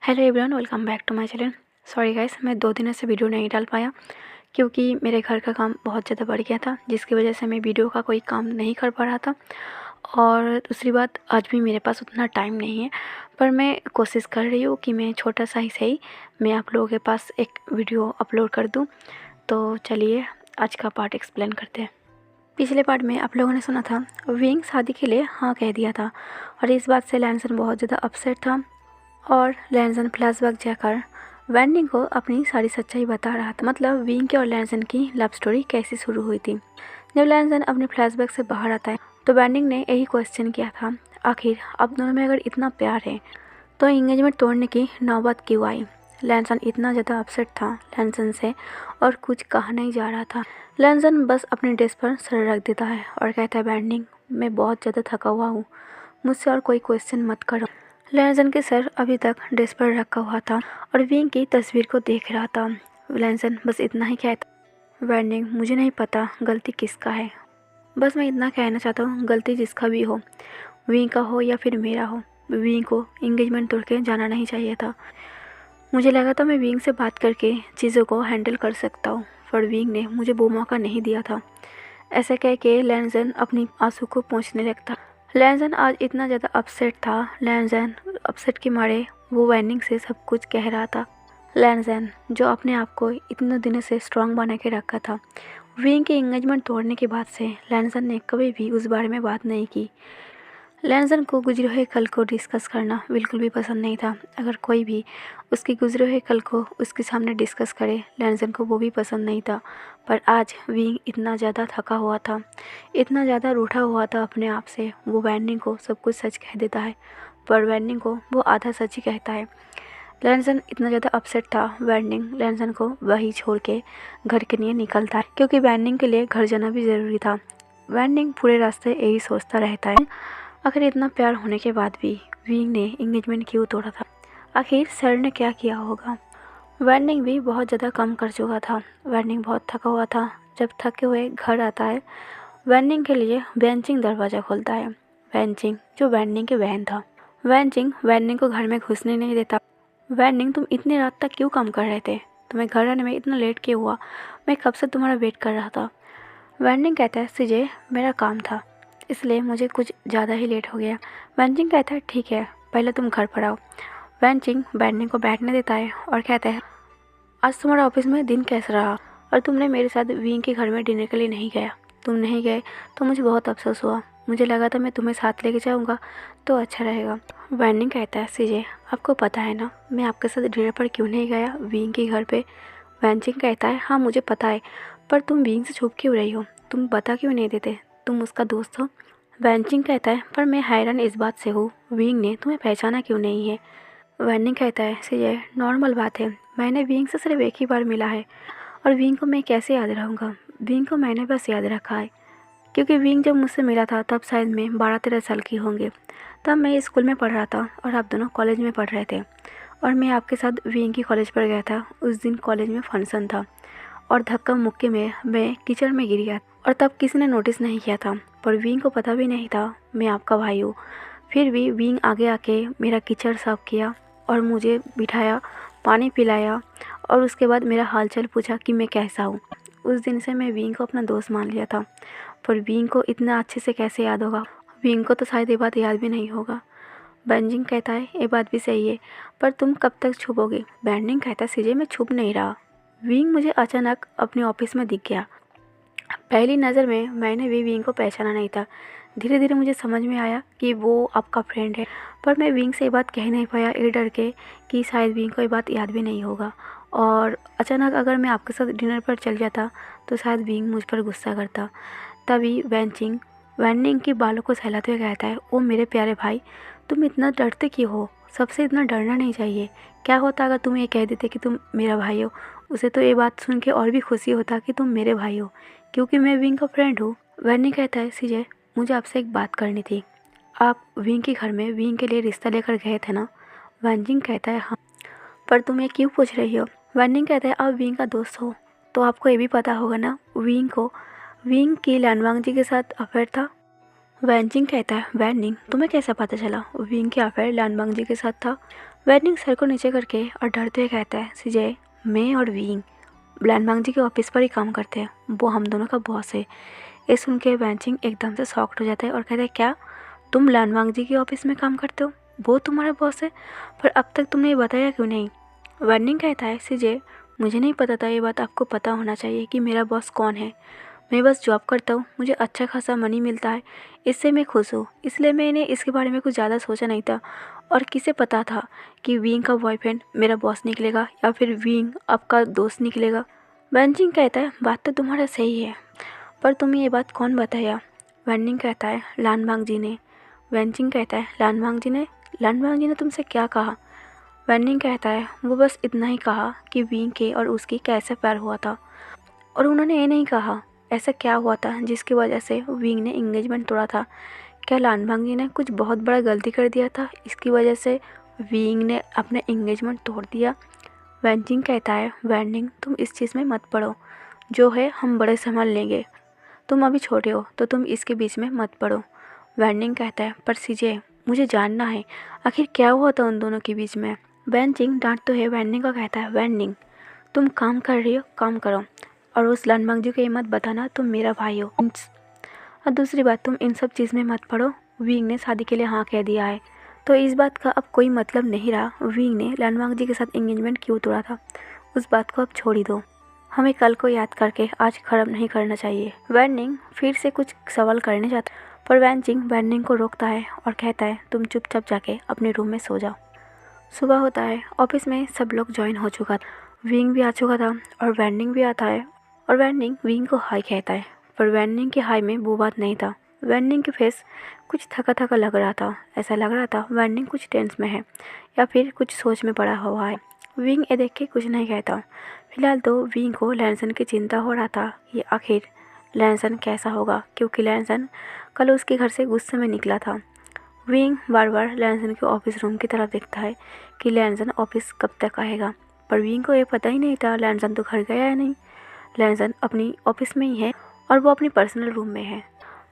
Hello everyone, welcome back to my channel. Sorry guys, मैं 2 दिनों से वीडियो नहीं डाल पाया क्योंकि मेरे घर का काम बहुत ज़्यादा बढ़ गया था, जिसकी वजह से मैं वीडियो का कोई काम नहीं कर पा रहा था। और दूसरी बात, आज भी मेरे पास उतना टाइम नहीं है, पर मैं कोशिश कर रही हूँ कि मैं छोटा सा ही सही मैं आप लोगों के पास एक वीडियो अपलोड कर दूँ। तो चलिए आज का पार्ट एक्सप्लेन करते हैं। पिछले पार्ट में आप लोगों ने सुना था विंग शादी के लिए हाँ कह दिया था, और इस बात से लैनसन बहुत ज़्यादा अपसेट था। और लैनसन फ्लैशबैक जाकर वैंडिंग को अपनी सारी सच्चाई बता रहा था, मतलब विंग के और लैनसन की लव स्टोरी कैसे शुरू हुई थी। जब लैनसन अपने फ्लैशबैक से बाहर आता है तो वैंडिंग ने यही क्वेश्चन किया था, आखिर अब दोनों में अगर इतना प्यार है तो एंगेजमेंट तोड़ने की नौबत क्यों आई। लैनसन इतना ज़्यादा अपसेट था लैनसन से, और कुछ कहा नहीं जा रहा था। लैनसन बस अपने डेस्क पर सर रख देता है और कहता है, वैंडिंग मैं बहुत ज़्यादा थका हुआ हूँ, मुझसे और कोई क्वेश्चन मत करो। लैनसन के सर अभी तक डेस्क पर रखा हुआ था और विंग की तस्वीर को देख रहा था। लैनसन बस इतना ही कहता, वैंडिंग मुझे नहीं पता गलती किसका है, बस मैं इतना कहना चाहता हूँ गलती जिसका भी हो, विंग का हो या फिर मेरा हो, विंग को एंगेजमेंट तोड़ के जाना नहीं चाहिए था। मुझे लगा था मैं विंग से बात करके चीज़ों को हैंडल कर सकता हूँ, पर विंग ने मुझे वो मौका नहीं दिया था। ऐसा कह के लैनसन अपनी आंसू को पोंछने लगता। लैनसन आज इतना ज़्यादा अपसेट था। लैनसन अपसेट के मारे वो वैंडिंग से सब कुछ कह रहा था। लैनसन जो अपने आप को इतने दिनों से स्ट्रांग बना के रखा था, विंग के एंगेजमेंट तोड़ने के बाद से लैनसन ने कभी भी उस बारे में बात नहीं की। लैनसन को गुजरे हुए कल को डिस्कस करना बिल्कुल भी पसंद नहीं था। अगर कोई भी उसके गुजरे हुए कल को उसके सामने डिस्कस करे, लैनसन को वो भी पसंद नहीं था। पर आज विंग इतना ज़्यादा थका हुआ था, इतना ज़्यादा रूठा हुआ था अपने आप से, वो वैंडिंग को सब कुछ सच कह देता है, पर वैंडिंग को वो आधा सच ही कहता है। लैनसन इतना ज़्यादा अपसेट था, वैंडिंग लैनसन को वही छोड़ के घर के लिए निकलता है, क्योंकि वैंडिंग के लिए घर जाना भी ज़रूरी था। वैंडिंग पूरे रास्ते यही सोचता रहता है, आखिर इतना प्यार होने के बाद भी विंग ने एंगेजमेंट क्यों तोड़ा था, आखिर सर ने क्या किया होगा। वैंडिंग भी बहुत ज़्यादा कम कर चुका था। वैंडिंग बहुत थका हुआ था। जब थके हुए घर आता है, वैंडिंग के लिए वेंचिंग दरवाज़ा खोलता है। वेंचिंग जो वैंडिंग के बहन था। वैंडिंग को घर में घुसने नहीं देता। वैंडिंग तुम इतनी रात तक क्यों काम कर रहे थे, तुम्हें घर आने में इतना लेट क्यों हुआ, मैं कब से तुम्हारा वेट कर रहा था। वैंडिंग कहता है, सीजे मेरा काम था इसलिए मुझे कुछ ज़्यादा ही लेट हो गया। वैंचिंग कहता है, ठीक है पहले तुम घर पर आओ। वैंचिंग वैंडिंग को बैठने देता है और कहता है, आज तुम्हारा ऑफिस में दिन कैसा रहा, और तुमने मेरे साथ विंग के घर में डिनर के लिए नहीं गया। तुम नहीं गए तो मुझे बहुत अफसोस हुआ, मुझे लगा था मैं तुम्हें साथ लेके जाऊँगा तो अच्छा रहेगा। वैंडिंग कहता है, सीजे आपको पता है ना मैं आपके साथ डिनर पर क्यों नहीं गया विंग के घर पे। वैंचिंग कहता है, हाँ मुझे पता है, पर तुम विंग से छुप क्यों रही हो, तुम बता क्यों नहीं देते, तुम उसका दोस्त हो। वैंचिंग कहता है, पर मैं हैरान इस बात से हूँ विंग ने तुम्हें पहचाना क्यों नहीं है। वैंडिंग कहता है, सीजे नॉर्मल बात है, मैंने विंग से सिर्फ एक ही बार मिला है, और विंग को मैं कैसे याद रहूँगा, विंग को मैंने बस याद रखा है क्योंकि विंग जब मुझसे मिला था तब शायद मैं 12-13 साल की होंगे। तब मैं स्कूल में पढ़ रहा था और आप दोनों कॉलेज में पढ़ रहे थे, और मैं आपके साथ विंग की कॉलेज पर गया था। उस दिन कॉलेज में फंक्शन था और धक्का मुक्के में मैं कीचड़ में गिर गया, और तब किसी ने नोटिस नहीं किया था, पर विंग को पता भी नहीं था मैं आपका भाई हूँ। फिर भी विंग आगे आके मेरा कीचड़ साफ किया और मुझे बिठाया, पानी पिलाया, और उसके बाद मेरा हालचाल पूछा कि मैं कैसा हूँ। उस दिन से मैं विंग को अपना दोस्त मान लिया था, पर विंग को इतना अच्छे से कैसे याद होगा, विंग को तो शायद ये बात याद भी नहीं होगा। बैंजिंग कहता है, ये बात भी सही है, पर तुम कब तक छुपोगे। बैंडिंग कहता है, सीजे मैं छुप नहीं रहा, विंग मुझे अचानक अपने ऑफिस में दिख गया। पहली नज़र में मैंने भी विंग को पहचाना नहीं था, धीरे धीरे मुझे समझ में आया कि वो आपका फ्रेंड है, पर मैं विंग से ये बात कह नहीं पाया, ये डर के कि शायद विंग को ये बात याद भी नहीं होगा, और अचानक अगर मैं आपके साथ डिनर पर चल जाता तो शायद विंग मुझ पर गुस्सा करता। तभी वैंडिंग के बालों को सहलाते हुए कहता है, ओ मेरे प्यारे भाई, तुम इतना डरते क्यों हो, सबसे इतना डरना नहीं चाहिए। क्या होता अगर तुम ये कह देते कि तुम मेरा भाई हो, उसे तो ये बात सुन के और भी खुशी होता कि तुम मेरे भाई हो, क्योंकि मैं विंग का फ्रेंड हूँ। वैंडिंग कहता है, सीजे मुझे आपसे एक बात करनी थी, आप विंग के घर में विंग के लिए रिश्ता लेकर गए थे ना। वैंडिंग कहता है, हाँ, पर तुम ये क्यों पूछ रही हो। वैंडिंग कहता है, आप विंग का दोस्त हो तो आपको ये भी पता होगा ना विंग की लैनवांग जी के साथ अफेयर था। वैंचिंग कहता है, वैंडिंग तुम्हें कैसे पता चला विंग के अफेयर लैनवांग जी के साथ था। वैनिंग सर को नीचे करके और डरते हुए कहता है, सीजे, मैं और विंग लैनवांग जी के ऑफिस पर ही काम करते हैं, वो हम दोनों का बॉस है। ये सुन के वैनचिंग एकदम से शॉक्ड हो जाता है और कहता है, क्या तुम लैनवांग जी के ऑफिस में काम करते हो? वो तुम्हारा बॉस है? पर अब तक तुमने ये बताया क्यों नहीं? वैनिंग कहता है, सीजे, मुझे नहीं पता था, ये बात आपको पता होना चाहिए कि मेरा बॉस कौन है। मैं बस जॉब करता हूँ, मुझे अच्छा खासा मनी मिलता है, इससे मैं खुश हूँ, इसलिए मैंने इसके बारे में कुछ ज़्यादा सोचा नहीं था। और किसे पता था कि विंग का बॉयफ्रेंड मेरा बॉस निकलेगा या फिर विंग आपका दोस्त निकलेगा। वैनचिंग कहता है, बात तो तुम्हारा सही है, पर तुम्हें ये बात कौन बताया? वैनिंग कहता है, लानवांग जी ने। वैनचिंग कहता है, लानवांग जी ने? लानवांग जी ने तुमसे क्या कहा? वैनिंग कहता है, वो बस इतना ही कहा कि विंग के और उसकी कैसे प्यार हुआ था, और उन्होंने ये नहीं कहा ऐसा क्या हुआ था जिसकी वजह से विंग ने एंगेजमेंट तोड़ा था। क्या लानवांग जी ने कुछ बहुत बड़ा गलती कर दिया था, इसकी वजह से विंग ने अपना एंगेजमेंट तोड़ दिया? वैनचिंग कहता है, वैनिंग तुम इस चीज़ में मत पड़ो, जो है हम बड़े संभाल लेंगे, तुम अभी छोटे हो तो तुम इसके बीच में मत पड़ो। वैनिंग कहता है, पर सीजे, मुझे जानना है आखिर क्या हुआ था उन दोनों के बीच में। वैनचिंग डांटते हुए वैनिंग को कहता है, वैनिंग तुम काम कर रही हो, काम करो, और उस लानवांग जी को ये मत बताना तुम मेरा भाई हो। और दूसरी बात, तुम इन सब चीज़ में मत पड़ो, विंग ने शादी के लिए हाँ कह दिया है, तो इस बात का अब कोई मतलब नहीं रहा विंग ने लानवांग जी के साथ एंगेजमेंट क्यों तोड़ा था। उस बात को अब छोड़ ही दो, हमें कल को याद करके आज खत्म नहीं करना चाहिए। वैनिंग फिर से कुछ सवाल करने जाता है, पर वैनचिंग वैनिंग को रोकता है और कहता है, तुम चुपचाप जाके अपने रूम में सो जाओ। सुबह होता है, ऑफिस में सब लोग ज्वाइन हो चुका था, विंग भी आ चुका था और वैनिंग भी आता है, और वैनिंग विंग को हाई कहता है, पर वैनिंग के हाई में वो बात नहीं था। वैनिंग की फेस कुछ थका थका लग रहा था, ऐसा लग रहा था वैनिंग कुछ टेंस में है या फिर कुछ सोच में पड़ा हुआ है। विंग ये देख के कुछ नहीं कहता। फिलहाल तो विंग को लैनसन की चिंता हो रहा था कि आखिर लैनसन कैसा होगा, क्योंकि लैनसन कल उसके घर से गुस्से में निकला था। विंग बार बार लैनसन के ऑफिस रूम की तरफ देखता है कि लैनसन ऑफिस कब तक आएगा, पर विंग को ये पता ही नहीं था लैनसन तो घर गया है नहीं। लैनसन अपनी ऑफिस में ही है और वो अपनी पर्सनल रूम में है।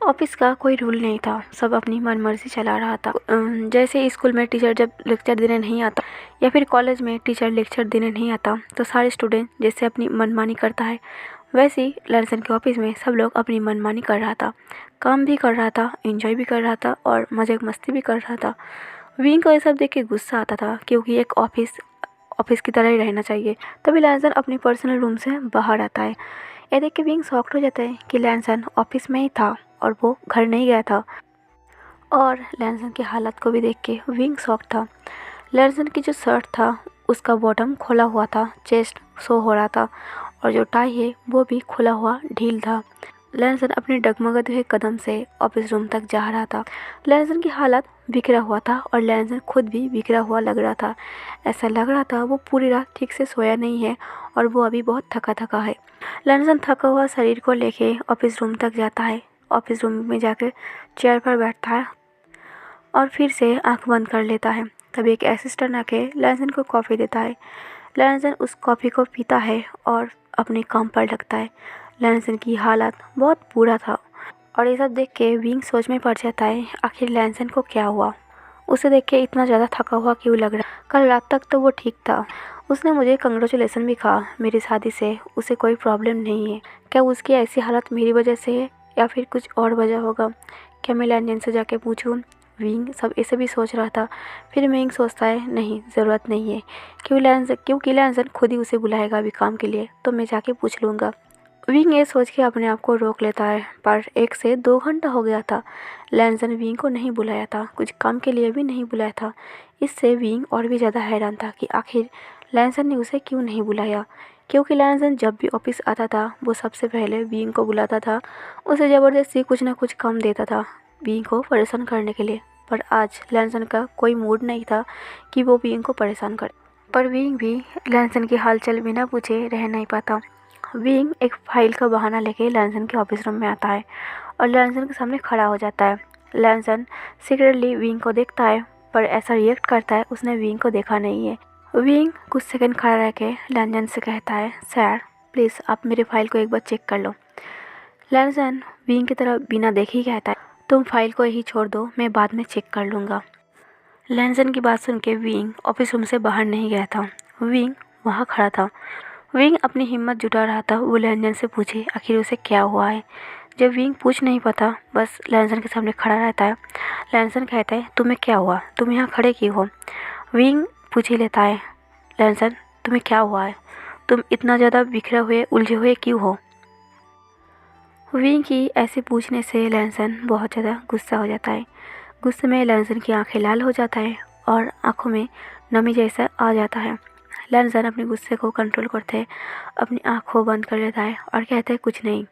ऑफिस का कोई रूल नहीं था, सब अपनी मनमर्जी चला रहा था। जैसे स्कूल में टीचर जब लेक्चर देने नहीं आता या फिर कॉलेज में टीचर लेक्चर देने नहीं आता तो सारे स्टूडेंट जैसे अपनी मनमानी करता है, वैसे ही लैनसन के ऑफिस में सब लोग अपनी मनमानी कर रहा था, काम भी कर रहा था, एंजॉय भी कर रहा था और मजाक मस्ती भी कर रहा था। विंग को ये सब देख के गुस्सा आता था, क्योंकि एक ऑफिस की तरह ही रहना चाहिए। तभी लैनसन अपनी पर्सनल रूम से बाहर आता है। ये देख के विंग शॉक्ड हो जाता है कि लैनसन ऑफिस में ही था और वो घर नहीं गया था, और लैनसन की हालत को भी देख के विंग शॉक था। लैनसन की जो शर्ट था उसका बॉटम खोला हुआ था, चेस्ट शो हो रहा था, और जो टाई है वो भी खुला हुआ ढील था। लैनसन अपने डगमगाते हुए कदम से ऑफिस रूम तक जा रहा था। लैनसन की हालत बिखरा हुआ था और लैनसन खुद भी बिखरा हुआ लग रहा था। ऐसा लग रहा था वो पूरी रात ठीक से सोया नहीं है और वो अभी बहुत थका थका है। लैनसन थका हुआ शरीर को लेके ऑफिस रूम तक जाता है। ऑफिस रूम में जाकर चेयर पर बैठता है और फिर से आंख बंद कर लेता है। तभी एक असिस्टेंट आके लैनसन को कॉफ़ी देता है। लैनसन उस कॉफ़ी को पीता है और अपने काम पर लगता है। लैनसन की हालत बहुत बुरा था, और ये सब देख के विंग सोच में पड़ जाता है आखिर लैनसन को क्या हुआ, उसे देख के इतना ज़्यादा थका हुआ क्यों लग रहा। कल रात तक तो वो ठीक था, उसने मुझे कंग्रेचुलेसन भी कहा मेरी शादी से, उसे कोई प्रॉब्लम नहीं है। क्या उसकी ऐसी हालत मेरी वजह से है या फिर कुछ और वजह होगा? क्या मैं लैनसन से जाके पूछूं? विंग सब ऐसे भी सोच रहा था। फिर विंग सोचता है, नहीं, ज़रूरत नहीं है, क्योंकि लैनसन खुद ही उसे बुलाएगा अभी काम के लिए, तो मैं जाके पूछ लूँगा। विंग ये सोच के अपने आप को रोक लेता है, पर 1 से 2 घंटा हो गया था, लैनसन विंग को नहीं बुलाया था, कुछ काम के लिए भी नहीं बुलाया था। इससे विंग और भी ज़्यादा हैरान था कि आखिर लैनसन ने उसे क्यों नहीं बुलाया, क्योंकि लैनसन जब भी ऑफिस आता था वो सबसे पहले विंग को बुलाता था, उसे ज़बरदस्ती कुछ ना कुछ काम देता था विंग को परेशान करने के लिए। पर आज लैनसन का कोई मूड नहीं था कि वो विंग को परेशान करे, पर विंग भी लैनसन की हालचाल बिना पूछे रह नहीं पाता। विंग एक फाइल का बहाना लेके लैनसन के ऑफिस रूम में आता है और लैनसन के सामने खड़ा हो जाता है। लैनसन सीक्रेटली विंग को देखता है, पर ऐसा रिएक्ट करता है उसने विंग को देखा नहीं है। विंग कुछ सेकंड खड़ा रह के लैनसन से कहता है, सर प्लीज़ आप मेरे फाइल को एक बार चेक कर लो। लैनसन विंग की तरफ बिना देखे ही कहता है, तुम फाइल को यही छोड़ दो, मैं बाद में चेक कर लूँगा। लैनसन की बात सुन के विंग ऑफिस रूम से बाहर नहीं गया था। विंग वहाँ खड़ा था। विंग अपनी हिम्मत जुटा रहा था वो लैनसन से पूछे आखिर उसे क्या हुआ है। जब विंग पूछ नहीं पाता, बस लैनसन के सामने खड़ा रहता है। लैनसन कहता है, तुम्हें क्या हुआ, तुम यहाँ खड़े क्यों हो। विंग पूछ ही लेता है, लैनसन तुम्हें क्या हुआ है, तुम इतना ज़्यादा बिखरे हुए उलझे हुए क्यों हो। विंग की ऐसे पूछने से लैनसन बहुत ज़्यादा गुस्सा हो जाता है। गुस्से में लैनसन की आंखें लाल हो जाता है और आंखों में नमी जैसा आ जाता है। लैनसन अपने गुस्से को कंट्रोल करते अपनी आंखों बंद कर लेता है और कहता है, कुछ नहीं,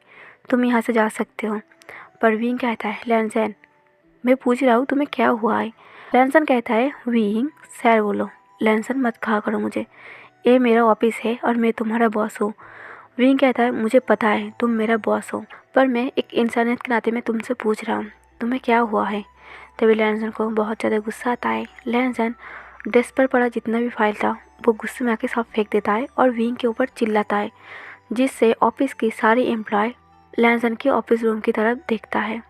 तुम यहाँ से जा सकते हो। पर विंग कहता है, लैनसन मैं पूछ रहा हूँ तुम्हें क्या हुआ है। लैनसन कहता है, विंग सैर बोलो, लैनसन मत कहा करो मुझे, ये मेरा ऑफिस है और मैं तुम्हारा बॉस हूँ। विंग कहता है, मुझे पता है तुम मेरा बॉस हो, पर मैं एक इंसानियत के नाते मैं तुमसे पूछ रहा हूँ तुम्हें क्या हुआ है। तभी लैनसन को बहुत ज़्यादा गुस्सा आता है। लैनसन डेस्क पर पड़ा जितना भी फाइल था वो गुस्से में आके सब फेंक देता है और विंग के ऊपर चिल्लाता है, जिससे ऑफिस की सारी एम्प्लॉय लैनसन के ऑफिस रूम की तरफ देखता है।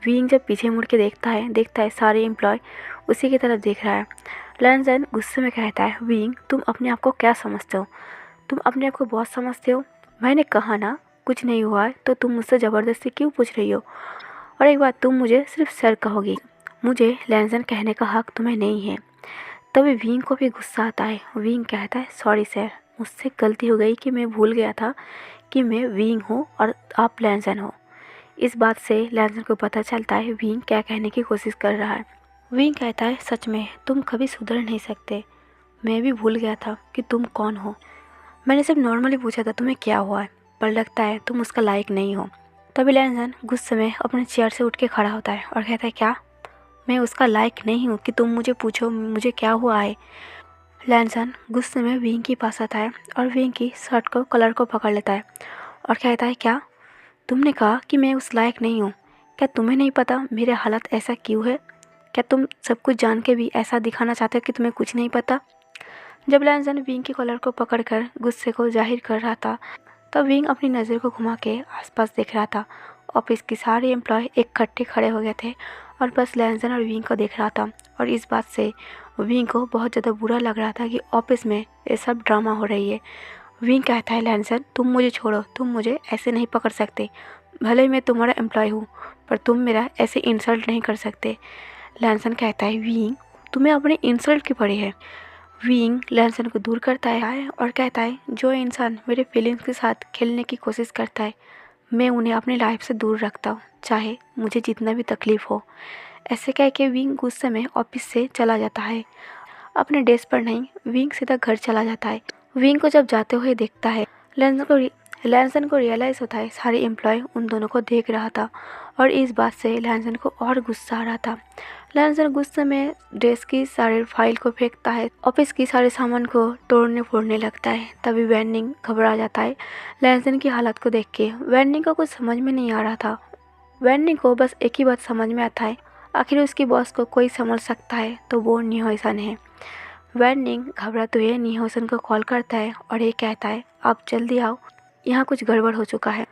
विंग जब पीछे मुड़ के देखता है सारे एम्प्लॉय उसी की तरफ देख रहा है। लैनसन गुस्से में कहता है, विंग तुम अपने आप को क्या समझते हो, तुम अपने आप को बॉस समझते हो। मैंने कहा ना कुछ नहीं हुआ है, तो तुम मुझसे ज़बरदस्ती क्यों पूछ रही हो। और एक बात, तुम मुझे सिर्फ सर कहोगी, मुझे लैनसन कहने का हक तुम्हें नहीं है। तभी विंग को भी गुस्सा आता है। विंग कहता है, सॉरी सर, मुझसे गलती हो गई कि मैं भूल गया था कि मैं विंग हूँ और आप लैनसन हो। इस बात से लैनसन को पता चलता है विंग क्या कहने की कोशिश कर रहा है। विंग कहता है, सच में तुम कभी सुधर नहीं सकते, मैं भी भूल गया था कि तुम कौन हो। मैंने सिर्फ नॉर्मली पूछा था तुम्हें क्या हुआ है, पर लगता है तुम उसका लायक नहीं हो। तभी लैनसन गुस्से में अपने चेयर से उठ के खड़ा होता है और कहता है, क्या मैं उसका लायक नहीं हूँ कि तुम मुझे पूछो मुझे क्या हुआ है। लैनसन गुस्से में विंग के पास आता है और विंग की शर्ट को कलर को पकड़ लेता है और कहता है, क्या तुमने कहा कि मैं उस लायक नहीं हूँ, क्या तुम्हें नहीं पता मेरे हालत ऐसा क्यों है, क्या तुम सब कुछ जान के भी ऐसा दिखाना चाहते हो कि तुम्हें कुछ नहीं पता। जब लैनसन विंग के कॉलर को पकड़कर गुस्से को जाहिर कर रहा था, तब विंग अपनी नज़र को घुमा के आसपास देख रहा था। ऑफिस के सारे एम्प्लॉय इकट्ठे खड़े हो गए थे और बस लैनसन और विंग को देख रहा था। और इस बात से विंग को बहुत ज़्यादा बुरा लग रहा था कि ऑफिस में ये सब ड्रामा हो रही है। विंग कहता है, लैनसन तुम मुझे छोड़ो, तुम मुझे ऐसे नहीं पकड़ सकते, भले मैं तुम्हारा एम्प्लॉय हूँ पर तुम मेरा ऐसे इंसल्ट नहीं कर सकते। लैनसन कहता है, विंग तुम्हें अपने इंसल्ट की पड़ी है। विंग लैनसन को दूर करता है और कहता है, जो इंसान मेरे फीलिंग्स के साथ खेलने की कोशिश करता है मैं उन्हें अपनी लाइफ से दूर रखता हूँ, चाहे मुझे जितना भी तकलीफ़ हो। ऐसे कह के विंग गुस्से में ऑफिस से चला जाता है। अपने डेस्क पर नहीं, विंग सीधा घर चला जाता है। विंग को जब जाते हुए देखता है, लैनसन को रियलाइज़ होता है सारे एम्प्लॉय उन दोनों को देख रहा था और इस बात से लैनसन को और गुस्सा आ रहा था। लैनसन गुस्से में डेस्क की सारे फाइल को फेंकता है, ऑफिस की सारे सामान को तोड़ने फोड़ने लगता है। तभी वेंडिंग घबरा जाता है लैनसन की हालत को देख के। वेंडिंग को कुछ समझ में नहीं आ रहा था। वेंडिंग को बस एक ही बात समझ में आता है, आखिर उसकी बॉस को कोई समझ सकता है तो वो निहोसन है। वेंडिंग घबराते हुए निहोसन को कॉल करता है और ये कहता है, आप जल्दी आओ, यहाँ कुछ गड़बड़ हो चुका है।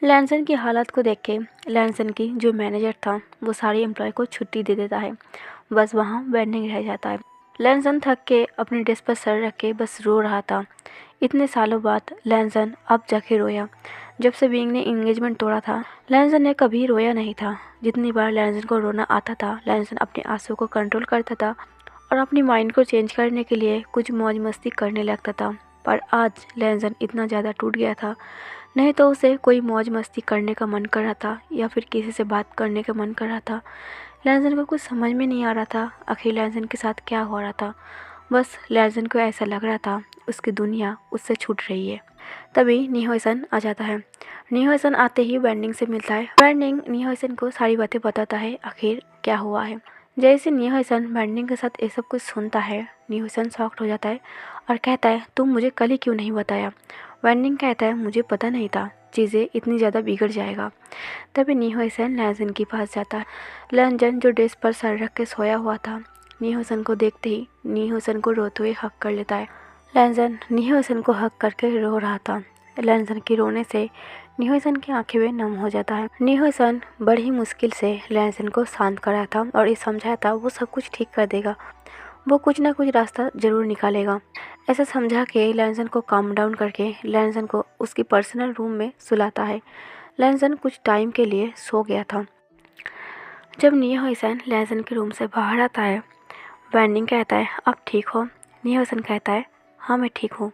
लैनसन की हालत को देख के लैनसन की जो मैनेजर था वो सारे एम्प्लॉय को छुट्टी दे देता है। बस वहाँ वेंडिंग रह जाता है। लैनसन थक के अपने डेस्क पर सर रख के बस रो रहा था। इतने सालों बाद लैनसन अब जाके रोया। जब से विंग ने इंगेजमेंट तोड़ा था लैनसन ने कभी रोया नहीं था। जितनी बार लैनसन को रोना आता था लैनसन अपने आंसू को कंट्रोल करता था और अपनी माइंड को चेंज करने के लिए कुछ मौज मस्ती करने लगता था। पर आज लैनसन इतना ज़्यादा टूट गया था, नहीं तो उसे कोई मौज मस्ती करने का मन कर रहा था या फिर किसी से बात करने का मन कर रहा था। लैनसन को कुछ समझ में नहीं आ रहा था आखिर लैनसन के साथ क्या हो रहा था। बस लैनसन को ऐसा लग रहा था उसकी दुनिया उससे छूट रही है। तभी निहोसन आ जाता है। निहोसन आते ही वेंडिंग से मिलता है। वेंडिंग निहोसन को सारी बातें बताता है आखिर क्या हुआ है। जैसे निहोसन वेंडिंग के साथ ये सब कुछ सुनता है निहोसन शॉक्ड हो जाता है और कहता है, तुम मुझे कल ही क्यों नहीं बताया। वेंडिंग कहता है, मुझे पता नहीं था चीज़ें इतनी ज़्यादा बिगड़ जाएगा। तभी निहोसन लैनसन के पास जाता है। लैनसन जो डेस्क पर सर रख के सोया हुआ था निहोसन को देखते ही निहोसन को रोते हुए हक कर लेता है। लैनसन निहोसन को हक करके रो रहा था। लैनसन के रोने से निहोसन की आंखें में नम हो जाता है। निहोसन बड़ी मुश्किल से लैनसन को शांत कराया था और ये समझाया था वो सब कुछ ठीक कर देगा। वो कुछ ना कुछ रास्ता ज़रूर निकालेगा। ऐसा समझा के लैनसन को काम डाउन करके लैनसन को उसकी पर्सनल रूम में सुलाता है। लैनसन कुछ टाइम के लिए सो गया था। जब नियोसन लैनसन के रूम से बाहर आता है, वैनिंग कहता है, आप ठीक हो? नियोसन कहता है, हाँ मैं ठीक हूँ।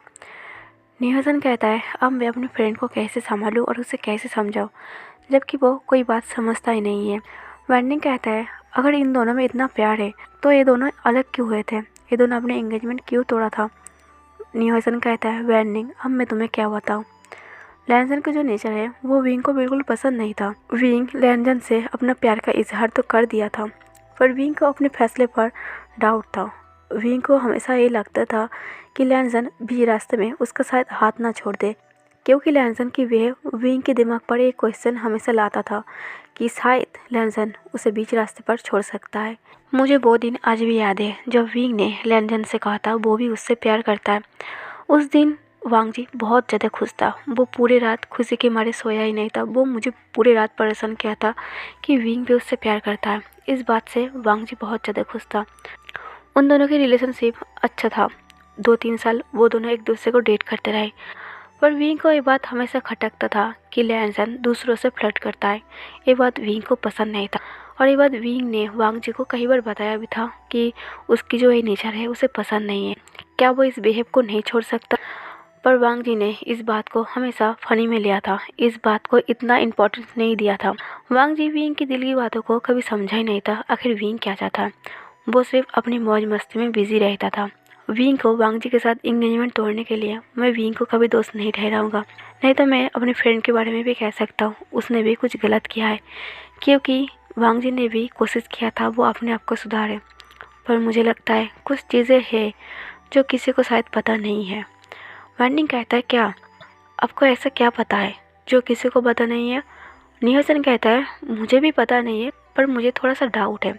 नियोसन कहता है, अब मैं अपने फ्रेंड को कैसे संभालूँ और उसे कैसे समझाऊँ, जबकि वो कोई बात समझता ही नहीं है। वैनिंग कहता है, अगर इन दोनों में इतना प्यार है तो ये दोनों अलग क्यों हुए थे? ये दोनों अपने एंगेजमेंट क्यों तोड़ा था? नियोसन कहता है, वैनिंग अब मैं तुम्हें क्या बताऊँ। लैनसन का जो नेचर है वो विंग को बिल्कुल पसंद नहीं था। विंग लैनसन से अपना प्यार का इजहार तो कर दिया था, पर विंग को अपने फैसले पर डाउट था। विंग को हमेशा ये लगता था कि लैनसन बीच रास्ते में उसका शायद हाथ ना छोड़ दे, क्योंकि लैनसन की वह विंग के दिमाग पर एक क्वेश्चन हमेशा लाता था कि शायद लैनसन उसे बीच रास्ते पर छोड़ सकता है। मुझे वो दिन आज भी याद है जब विंग ने लैनसन से कहा था वो भी उससे प्यार करता है। उस दिन वांग जी बहुत ज़्यादा खुश था। वो पूरे रात खुशी के मारे सोया ही नहीं था। वो मुझे पूरे रात परेशान किया था कि विंग भी उससे प्यार करता है। इस बात से वांग जी बहुत ज़्यादा खुश था। उन दोनों की रिलेशनशिप अच्छा था। 2-3 साल वो दोनों एक दूसरे को डेट करते रहे, पर विंग को ये बात हमेशा खटकता था कि लैनसन दूसरों से फ्लर्ट करता है। ये बात विंग को पसंद नहीं था, और ये बात विंग ने वांग जी को कई बार बताया भी था कि उसकी जो ये नेचर है उसे पसंद नहीं है, क्या वो इस बिहेव को नहीं छोड़ सकता। पर वांग जी ने इस बात को हमेशा फनी में लिया था, इस बात को इतना इम्पोर्टेंस नहीं दिया था। वांग जी विंग की दिल की बातों को कभी समझा ही नहीं था आखिर विंग क्या चाहता है। वो सिर्फ अपनी मौज मस्ती में बिजी रहता था। विंग को वांग जी के साथ इंगेजमेंट तोड़ने के लिए मैं विंग को कभी दोस्त नहीं ठहराऊंगा। नहीं तो मैं अपने फ्रेंड के बारे में भी कह सकता हूँ उसने भी कुछ गलत किया है, क्योंकि वांग जी ने भी कोशिश किया था वो अपने आप को सुधारे। पर मुझे लगता है कुछ चीज़ें हैं जो किसी को शायद पता नहीं है। वैनिंग कहता है, क्या आपको ऐसा क्या पता है जो किसी को पता नहीं है? नियोसन कहता है, मुझे भी पता नहीं है, पर मुझे थोड़ा सा डाउट है।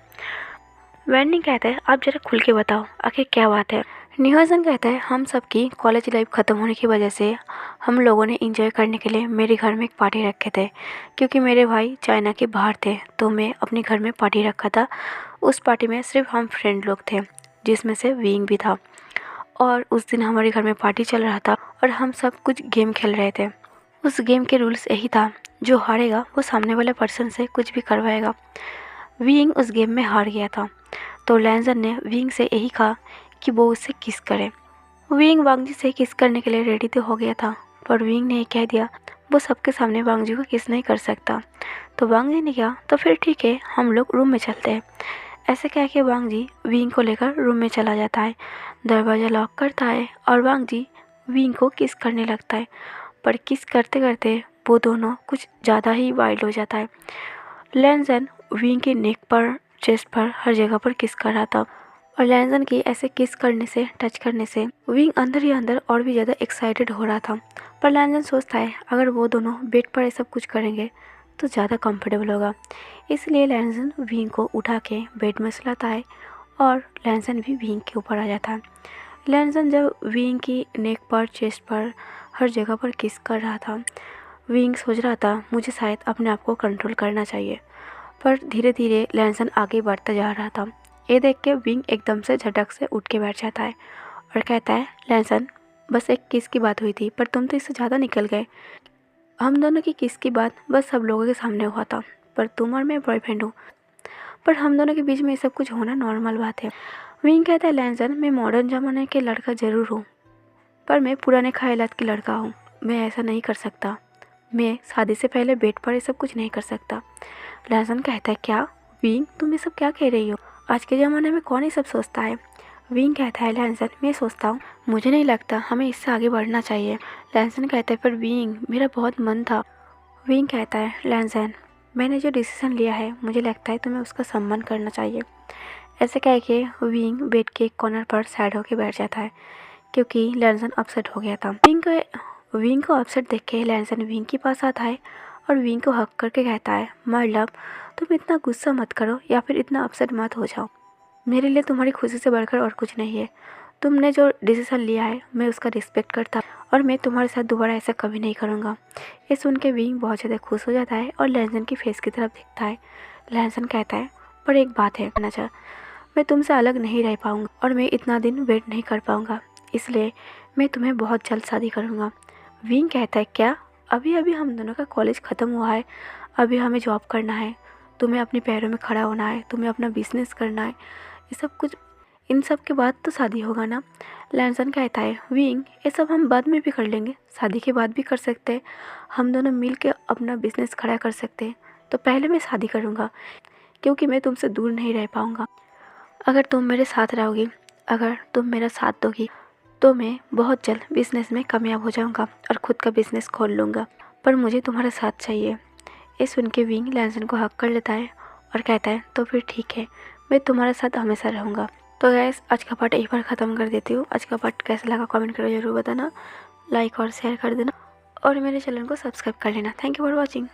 वैनिंग कहता है, आप ज़रा खुल के बताओ आखिर क्या बात है। नियोसन कहता है, हम सबकी कॉलेज लाइफ ख़त्म होने की वजह से हम लोगों ने इंजॉय करने के लिए मेरे घर में एक पार्टी रखे थे, क्योंकि मेरे भाई चाइना के बाहर थे तो मैं अपने घर में पार्टी रखा था। उस पार्टी में सिर्फ हम फ्रेंड लोग थे, जिसमें से विंग भी था। और उस दिन हमारे घर में पार्टी चल रहा था और हम सब कुछ गेम खेल रहे थे। उस गेम के रूल्स यही था, जो हारेगा वो सामने वाले पर्सन से कुछ भी करवाएगा। विंग उस गेम में हार गया था, तो लैनसन ने विंग से यही कहा कि वो उससे किस करे। विंग वांग जी से किस करने के लिए रेडी तो हो गया था, पर विंग ने कह दिया वो सबके सामने वांग जी को किस नहीं कर सकता। तो वांग जी ने कहा, तो फिर ठीक है, हम लोग रूम में चलते हैं। ऐसे कह के वांग जी विंग को लेकर रूम में चला जाता है, दरवाज़ा लॉक करता है और वांग जी विंग को किस करने लगता है। पर किस करते करते वो दोनों कुछ ज़्यादा ही वाइल्ड हो जाता है। लैनसन विंग के नेक पर, चेस्ट पर, हर जगह पर किस कर रहा था, और लैनसन की ऐसे किस करने से, टच करने से विंग अंदर ही अंदर और भी ज़्यादा एक्साइटेड हो रहा था। पर लैनसन सोचता है अगर वो दोनों बेड पर ये सब कुछ करेंगे तो ज़्यादा कंफर्टेबल होगा, इसलिए लैनसन विंग को उठा के बेड में सुलाता है और लैनसन भी विंग के ऊपर आ जाता है। लैनसन जब विंग की नेक पर, चेस्ट पर, हर जगह पर किस कर रहा था, विंग सोच रहा था मुझे शायद अपने आप को कंट्रोल करना चाहिए। पर धीरे धीरे लैनसन आगे बढ़ता जा रहा था। ये देख के विंग एकदम से झटक से उठ के बैठ जाता है और कहता है, लैनसन बस एक किस की बात हुई थी, पर तुम तो इससे ज़्यादा निकल गए। हम दोनों की किस की बात बस सब लोगों के सामने हुआ था, पर तुम और मैं बॉयफ्रेंड हूँ, पर हम दोनों के बीच में ये सब कुछ होना नॉर्मल बात है। विंग कहता है, लैनसन मैं मॉडर्न ज़माने के लड़का ज़रूर हूँ, पर मैं पुराने ख्यालात की लड़का हूँ। मैं ऐसा नहीं कर सकता, मैं शादी से पहले बेड पर ये सब कुछ नहीं कर सकता। लैनसन कहता है, क्या विंग तुम ये सब क्या कह रही हो? आज के ज़माने में कौन ये सब सोचता है? विंग कहता है, लैनसन मैं सोचता हूँ, मुझे नहीं लगता हमें इससे आगे बढ़ना चाहिए। लैनसन कहता है, पर विंग मेरा बहुत मन था। विंग कहता है, लैनसन मैंने जो डिसीज़न लिया है मुझे लगता है तुम्हें उसका सम्मान करना चाहिए। ऐसे कह के विंग बेड के एक कॉर्नर पर सैड होकर बैठ जाता है, क्योंकि लैनसन अपसेट हो गया था। विंग को अपसेट देख के लैनसन विंग के पास आता है और विंग को हक करके कहता है, माय लव तुम इतना गुस्सा मत करो या फिर इतना अपसेट मत हो जाओ। मेरे लिए तुम्हारी खुशी से बढ़कर और कुछ नहीं है। तुमने जो डिसीज़न लिया है मैं उसका रिस्पेक्ट करता और मैं तुम्हारे साथ दोबारा ऐसा कभी नहीं करूँगा। ये सुन के विंग बहुत ज़्यादा खुश हो जाता है और लैनसन की फेस की तरफ देखता है। लैनसन कहता है, पर एक बात है, मैं तुमसे अलग नहीं रह पाऊँगा और मैं इतना दिन वेट नहीं कर पाऊँगा, इसलिए मैं तुम्हें बहुत जल्द शादी करूँगा। विंग कहता है क्या? अभी अभी हम दोनों का कॉलेज ख़त्म हुआ है, अभी हमें जॉब करना है, तुम्हें अपने पैरों में खड़ा होना है, तुम्हें अपना बिजनेस करना है, ये सब कुछ, इन सब के बाद तो शादी होगा ना। लैनसन कहता है विंग ये सब हम बाद में भी कर लेंगे, शादी के बाद भी कर सकते हैं, हम दोनों मिल के अपना बिजनेस खड़ा कर सकते हैं। तो पहले मैं शादी करूँगा क्योंकि मैं तुमसे दूर नहीं रह पाऊँगा। अगर तुम मेरे साथ रहोगी, अगर तुम मेरा साथ दोगी तो मैं बहुत जल्द बिज़नेस में कामयाब हो जाऊंगा और ख़ुद का बिज़नेस खोल लूँगा, पर मुझे तुम्हारा साथ चाहिए। ये सुन के विंग लैनसन को हक कर लेता है और कहता है तो फिर ठीक है, मैं तुम्हारे साथ हमेशा रहूँगा। तो गैस आज का पार्ट यहीं पर ख़त्म कर देती हूँ। आज का पार्ट कैसा लगा कमेंट करके ज़रूर बताना, लाइक और शेयर कर देना और मेरे चैनल को सब्सक्राइब कर लेना। Thank you for watching.